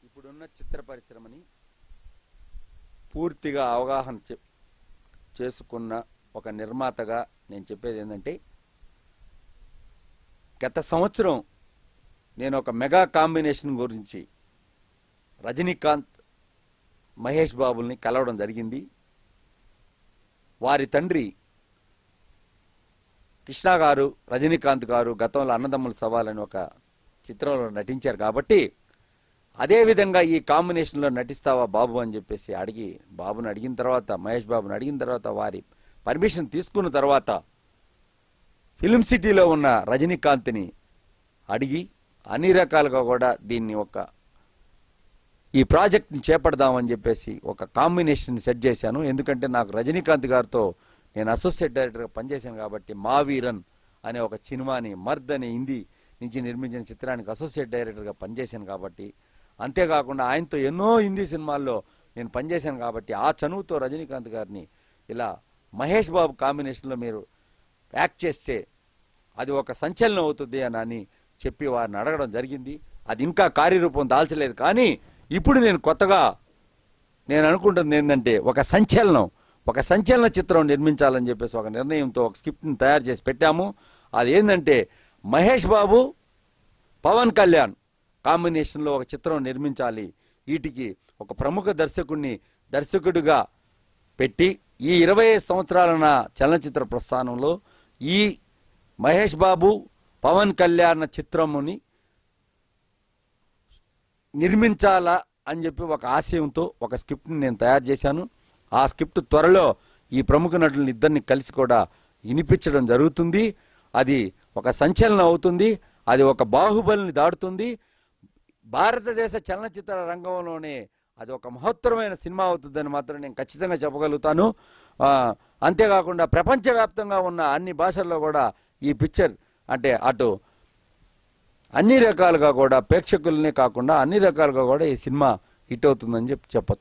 ఇప్పుడున్న చిత్ర పరిశ్రమని పూర్తిగా అవగాహన చేసుకున్న ఒక నిర్మాతగా నేను చెప్పేది ఏంటంటే, గత సంవత్సరం నేను ఒక మెగా కాంబినేషన్ గురించి రజనీకాంత్ మహేష్ బాబుల్ని కలవడం జరిగింది. వారి తండ్రి కృష్ణ గారు, రజనీకాంత్ గారు గతంలో అన్నదమ్ముల సవాల్ అని ఒక చిత్రంలో నటించారు కాబట్టి అదేవిధంగా ఈ కాంబినేషన్లో నటిస్తావా బాబు అని చెప్పేసి బాబుని అడిగిన తర్వాత, మహేష్ బాబుని అడిగిన తర్వాత, వారి పర్మిషన్ తీసుకున్న తర్వాత ఫిల్మ్ సిటీలో ఉన్న రజనీకాంత్ని అడిగి అన్ని రకాలుగా కూడా దీన్ని ఈ ప్రాజెక్ట్ని చేపడదామని చెప్పేసి ఒక కాంబినేషన్ సెట్ చేశాను. ఎందుకంటే నాకు రజనీకాంత్ గారితో నేను అసోసియేట్ డైరెక్టర్గా పనిచేశాను కాబట్టి మా వీరన్ అనే ఒక సినిమాని, మర్ద్ అనే హిందీ నుంచి నిర్మించిన చిత్రానికి అసోసియేట్ డైరెక్టర్గా పనిచేశాను కాబట్టి, అంతేకాకుండా ఆయనతో ఎన్నో హిందీ సినిమాల్లో నేను పనిచేశాను కాబట్టి ఆ చనువుతో రజనీకాంత్ గారిని ఇలా మహేష్ బాబు కాంబినేషన్లో మీరు యాక్ట్ చేస్తే అది ఒక సంచలనం అవుతుంది అని చెప్పి వారిని అడగడం జరిగింది. అది ఇంకా కార్యరూపం దాల్చలేదు. కానీ ఇప్పుడు నేను కొత్తగా అనుకుంటుంది ఏంటంటే ఒక సంచలన చిత్రం నిర్మించాలని చెప్పేసి ఒక నిర్ణయంతో ఒక స్క్రిప్ట్ని తయారు చేసి పెట్టాము. అది ఏంటంటే మహేష్ బాబు, పవన్ కళ్యాణ్ కాంబినేషన్లో ఒక చిత్రం నిర్మించాలి. వీటికి ఒక ప్రముఖ దర్శకుడిగా పెట్టి ఈ 25 సంవత్సరాల నా చలనచిత్ర ప్రస్థానంలో ఈ మహేష్ బాబు, పవన్ కళ్యాణ్ చిత్రముని నిర్మించాలా అని చెప్పి ఒక ఆశయంతో ఒక స్క్రిప్ట్ని నేను తయారు చేశాను. ఆ స్క్రిప్ట్ త్వరలో ఈ ప్రముఖ నటులను ఇద్దరిని కలిసి కూడా వినిపించడం జరుగుతుంది. అది ఒక సంచలనం అవుతుంది. అది ఒక బాహుబలిని దాటుతుంది. భారతదేశ చలనచిత్ర రంగంలోనే అది ఒక మహత్తరమైన సినిమా అవుతుందని మాత్రం నేను ఖచ్చితంగా చెప్పగలుగుతాను. అంతేకాకుండా ప్రపంచవ్యాప్తంగా ఉన్న అన్ని భాషల్లో కూడా ఈ పిక్చర్ అంటే అటు అన్ని రకాలుగా కూడా ప్రేక్షకులనే కాకుండా అన్ని రకాలుగా కూడా ఈ సినిమా హిట్ అవుతుందని చెప్పచ్చు.